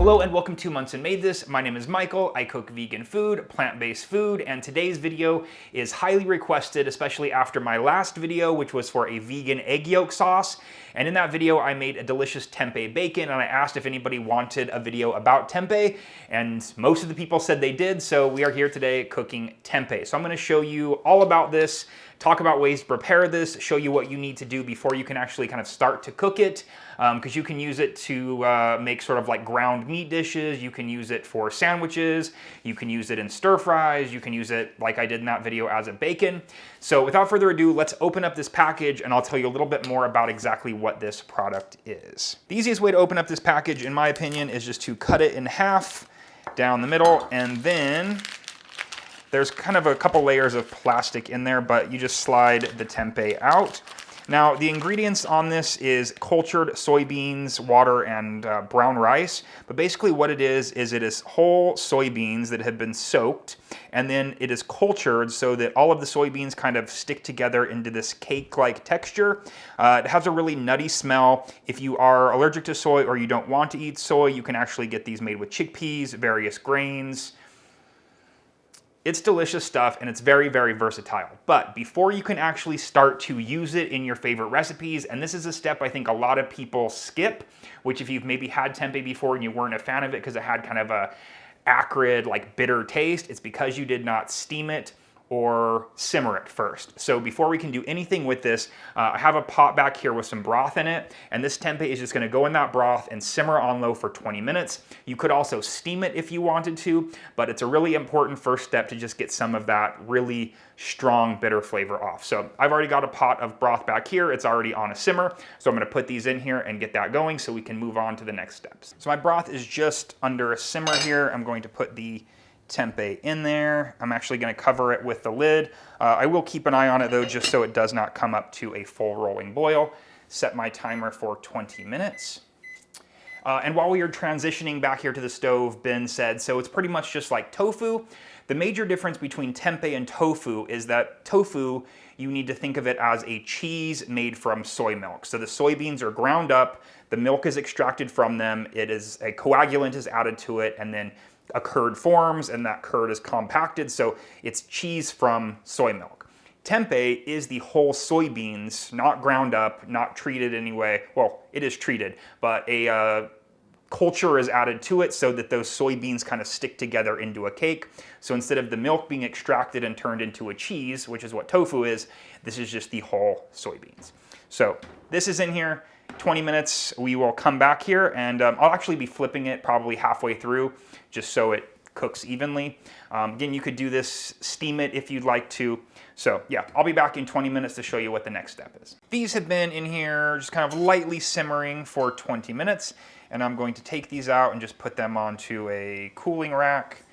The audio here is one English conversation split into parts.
Hello and welcome to Monson Made This. My name is Michael. I cook vegan food, plant-based food, and today's video is highly requested, especially after my last video, which was for a vegan egg yolk sauce. And in that video, I made a delicious tempeh bacon, and I asked if anybody wanted a video about tempeh, and most of the people said they did, so we are here today cooking tempeh. So I'm gonna show you all about this, talk about ways to prepare this, show you what you need to do before you can actually kind of start to cook it, because you can use it to make sort of like ground meat dishes, you can use it for sandwiches, you can use it in stir fries, you can use it like I did in that video as a bacon. So without further ado, let's open up this package and I'll tell you a little bit more about exactly what this product is. The easiest way to open up this package, in my opinion, is just to cut it in half down the middle, and then there's kind of a couple layers of plastic in there, but you just slide the tempeh out. Now, the ingredients on this is cultured soybeans, water, and brown rice. But basically what it is it is whole soybeans that have been soaked, and then it is cultured so that all of the soybeans kind of stick together into this cake-like texture. It has a really nutty smell. If you are allergic to soy or you don't want to eat soy, you can actually get these made with chickpeas, various grains. It's delicious stuff and it's very, very versatile. But before you can actually start to use it in your favorite recipes, and this is a step I think a lot of people skip, which if you've maybe had tempeh before and you weren't a fan of it because it had kind of a acrid, like bitter taste, it's because you did not steam it or simmer it first. So before we can do anything with this, I have a pot back here with some broth in it, and this tempeh is just gonna go in that broth and simmer on low for 20 minutes. You could also steam it if you wanted to, but it's a really important first step to just get some of that really strong bitter flavor off. So I've already got a pot of broth back here. It's already on a simmer. So I'm gonna put these in here and get that going so we can move on to the next steps. So my broth is just under a simmer here. I'm going to put the tempeh in there. I'm actually going to cover it with the lid. I will keep an eye on it though, just so it does not come up to a full rolling boil. Set my timer for 20 minutes. And while we are transitioning back here to the stove, Ben said, so it's pretty much just like tofu. The major difference between tempeh and tofu is that tofu, you need to think of it as a cheese made from soy milk. So the soybeans are ground up, the milk is extracted from them, it is a coagulant is added to it, and then a curd forms, and that curd is compacted, so it's cheese from soy milk. Tempeh is the whole soybeans, not ground up, not treated anyway. Well, it is treated, but a culture is added to it so that those soybeans kind of stick together into a cake. So instead of the milk being extracted and turned into a cheese, which is what tofu is, this is just the whole soybeans. So this is in here. 20 minutes, we will come back here, and I'll actually be flipping it probably halfway through just so it cooks evenly. Again, you could do this, steam it if you'd like to. So yeah, I'll be back in 20 minutes to show you what the next step is. These have been in here just kind of lightly simmering for 20 minutes, and I'm going to take these out and just put them onto a cooling rack.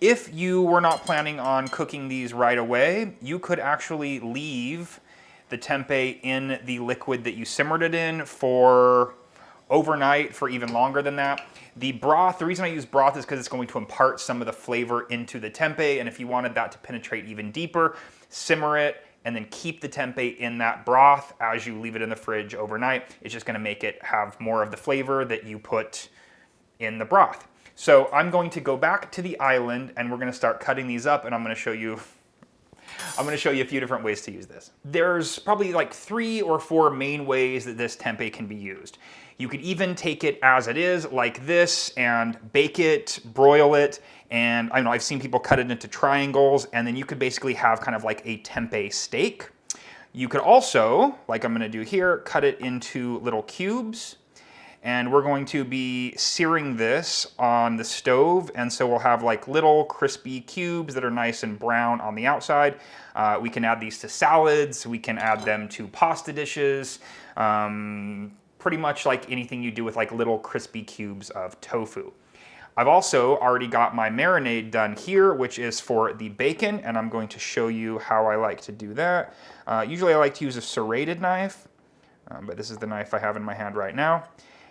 If you were not planning on cooking these right away, you could actually leave the tempeh in the liquid that you simmered it in for overnight, for even longer than that. The broth, the reason I use broth is because it's going to impart some of the flavor into the tempeh, and if you wanted that to penetrate even deeper, simmer it and then keep the tempeh in that broth as you leave it in the fridge overnight. It's just gonna make it have more of the flavor that you put in the broth. So I'm going to go back to the island and we're gonna start cutting these up, and I'm gonna show you a few different ways to use this. There's probably like 3 or 4 main ways that this tempeh can be used. You could even take it as it is, like this, and bake it, broil it, and I know I've seen people cut it into triangles, and then you could basically have kind of like a tempeh steak. You could also, like I'm gonna do here, cut it into little cubes, and we're going to be searing this on the stove, and so we'll have like little crispy cubes that are nice and brown on the outside. We can add these to salads, we can add them to pasta dishes, pretty much like anything you do with like little crispy cubes of tofu. I've also already got my marinade done here, which is for the bacon, and I'm going to show you how I like to do that. Usually I like to use a serrated knife, but this is the knife I have in my hand right now.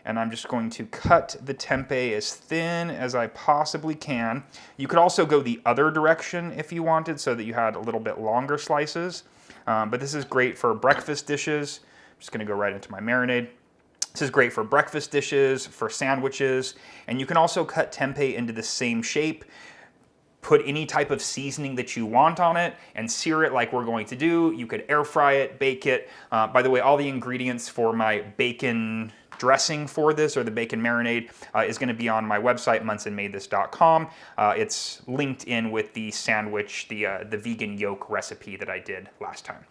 And I'm just going to cut the tempeh as thin as I possibly can. You could also go the other direction if you wanted, so that you had a little bit longer slices. But this is great for breakfast dishes. I'm just gonna go right into my marinade. This is great for breakfast dishes, for sandwiches, and you can also cut tempeh into the same shape. Put any type of seasoning that you want on it and sear it like we're going to do. You could air fry it, bake it. By the way, all the ingredients for my bacon dressing for this, or the bacon marinade, is going to be on my website, monsonmadethis.com. It's linked in with the sandwich, the vegan yolk recipe that I did last time.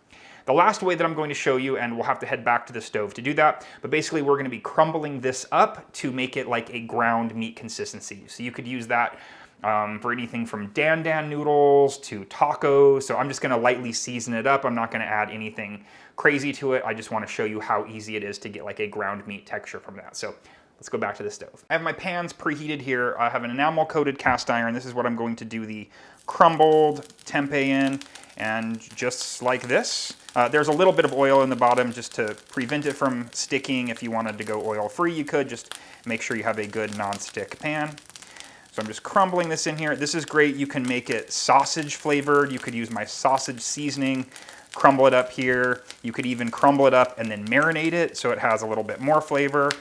The last way that I'm going to show you, and we'll have to head back to the stove to do that, but basically we're going to be crumbling this up to make it like a ground meat consistency. So you could use that for anything from dan noodles to tacos. So I'm just gonna lightly season it up. I'm not gonna add anything crazy to it. I just wanna show you how easy it is to get like a ground meat texture from that. So let's go back to the stove. I have my pans preheated here. I have an enamel coated cast iron. This is what I'm going to do the crumbled tempeh in, and just like this. There's a little bit of oil in the bottom just to prevent it from sticking. If you wanted to go oil free, you could. Just make sure you have a good non-stick pan. So I'm just crumbling this in here. This is great. You can make it sausage flavored. You could use my sausage seasoning, crumble it up here. You could even crumble it up and then marinate it so it has a little bit more flavor.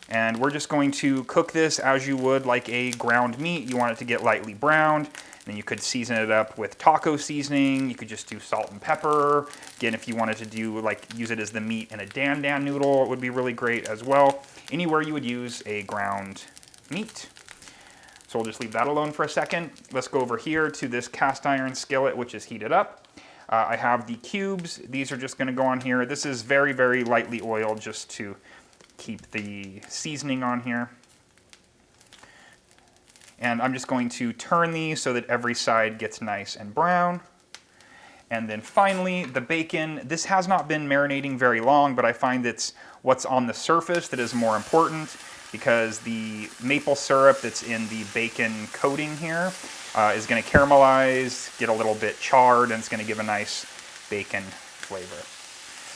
And we're just going to cook this as you would like a ground meat. You want it to get lightly browned. And then you could season it up with taco seasoning. You could just do salt and pepper. Again, if you wanted to do like use it as the meat in a dan noodle, it would be really great as well. Anywhere you would use a ground meat. So we'll just leave that alone for a second. Let's go over here to this cast iron skillet, which is heated up. I have the cubes. These are just gonna go on here. This is very, very lightly oiled just to keep the seasoning on here. And I'm just going to turn these so that every side gets nice and brown. And then finally, the bacon. This has not been marinating very long, but I find it's what's on the surface that is more important, because the maple syrup that's in the bacon coating here is going to caramelize, get a little bit charred, and it's going to give a nice bacon flavor.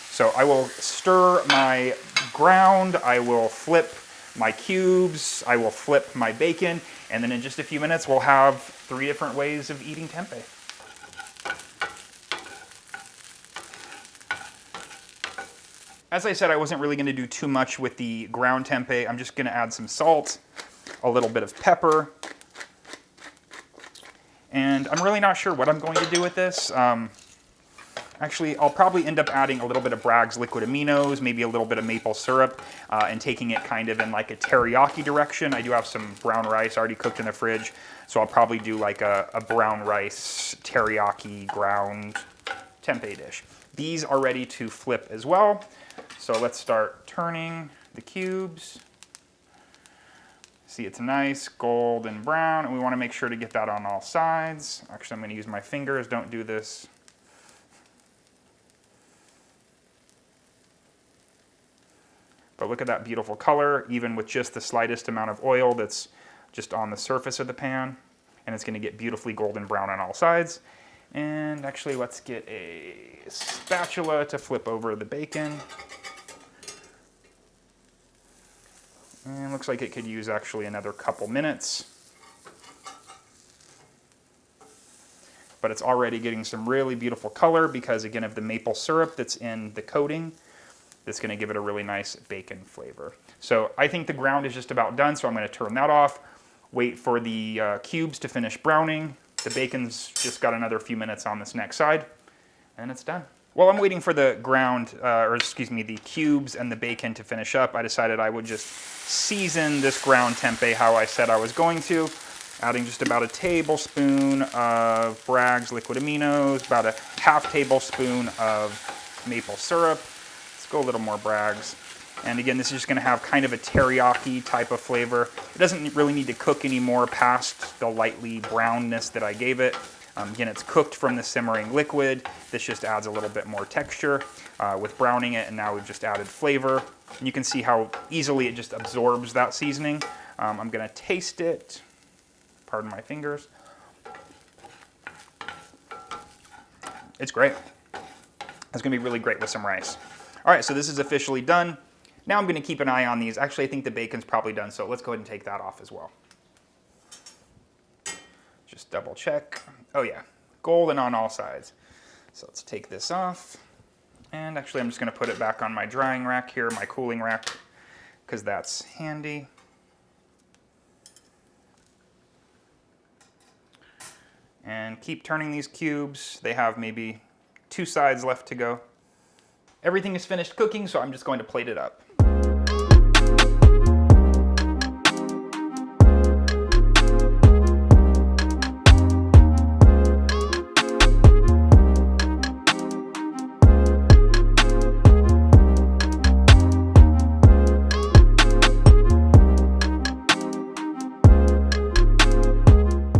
So I will stir my ground, I will flip my cubes, I will flip my bacon, and then in just a few minutes we'll have 3 different ways of eating tempeh. As I said, I wasn't really going to do too much with the ground tempeh. I'm just going to add some salt, a little bit of pepper, and I'm really not sure what I'm going to do with this. Actually, I'll probably end up adding a little bit of Bragg's liquid aminos, maybe a little bit of maple syrup, and taking it kind of in like a teriyaki direction. I do have some brown rice already cooked in the fridge, so I'll probably do like a brown rice teriyaki ground tempeh dish. These are ready to flip as well. So let's start turning the cubes. See, it's nice golden brown, and we want to make sure to get that on all sides. Actually, I'm going to use my fingers. Don't do this. But look at that beautiful color, even with just the slightest amount of oil that's just on the surface of the pan. And it's going to get beautifully golden brown on all sides. And actually, let's get a spatula to flip over the bacon. And looks like it could use actually another couple minutes. But it's already getting some really beautiful color because, again, of the maple syrup that's in the coating. That's going to give it a really nice bacon flavor. So I think the ground is just about done, so I'm going to turn that off. Wait for the cubes to finish browning. The bacon's just got another few minutes on this next side, and it's done. While I'm waiting for the the cubes and the bacon to finish up, I decided I would just season this ground tempeh how I said I was going to, adding just about a tablespoon of Bragg's liquid aminos, about a half tablespoon of maple syrup. Let's go a little more Bragg's. And again, this is just going to have kind of a teriyaki type of flavor. It doesn't really need to cook anymore past the lightly brownness that I gave it. Again, it's cooked from the simmering liquid. This just adds a little bit more texture with browning it, and now we've just added flavor. And you can see how easily it just absorbs that seasoning. I'm going to taste it. Pardon my fingers. It's great. It's going to be really great with some rice. All right, so this is officially done. Now I'm going to keep an eye on these. Actually, I think the bacon's probably done, so let's go ahead and take that off as well. Just double check. Oh yeah, golden on all sides. So let's take this off. And actually, I'm just going to put it back on my drying rack here, my cooling rack. because that's handy. And keep turning these cubes. They have maybe 2 sides left to go. Everything is finished cooking, so I'm just going to plate it up.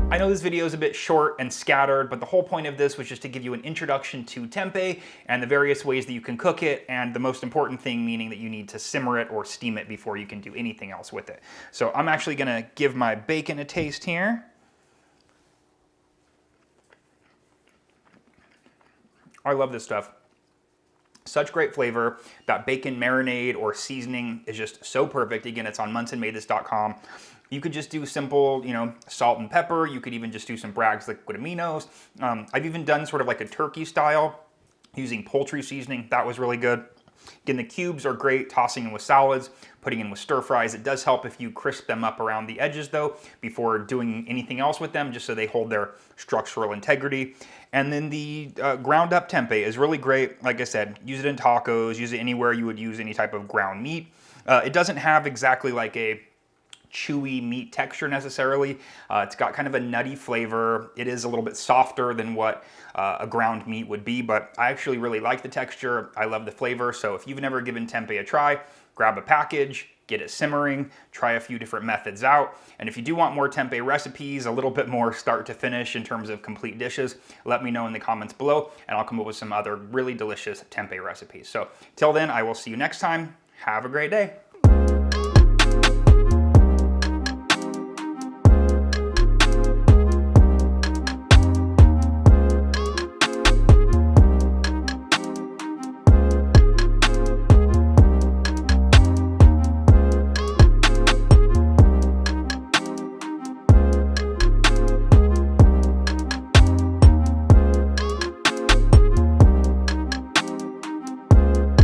I know this video is a bit short and scattered, but the whole point of this was just to give you an introduction to tempeh and the various ways that you can cook it, and the most important thing meaning that you need to simmer it or steam it before you can do anything else with it. So I'm actually gonna give my bacon a taste here. I love this stuff. Such great flavor. That bacon marinade or seasoning is just so perfect. Again, it's on monsonmadethis.com. You could just do simple, salt and pepper. You could even just do some Bragg's liquid aminos. I've even done sort of like a turkey style using poultry seasoning. That was really good. Again, the cubes are great, tossing in with salads, putting in with stir fries. It does help if you crisp them up around the edges though, before doing anything else with them, just so they hold their structural integrity. And then the ground up tempeh is really great. Like I said, use it in tacos, use it anywhere you would use any type of ground meat. It doesn't have exactly like a chewy meat texture necessarily. It's got kind of a nutty flavor. It is a little bit softer than what a ground meat would be, but I actually really like the texture. I love the flavor. So if you've never given tempeh a try, grab a package, get it simmering, try a few different methods out. And if you do want more tempeh recipes, a little bit more start to finish in terms of complete dishes, let me know in the comments below and I'll come up with some other really delicious tempeh recipes. So till then, I will see you next time. Have a great day.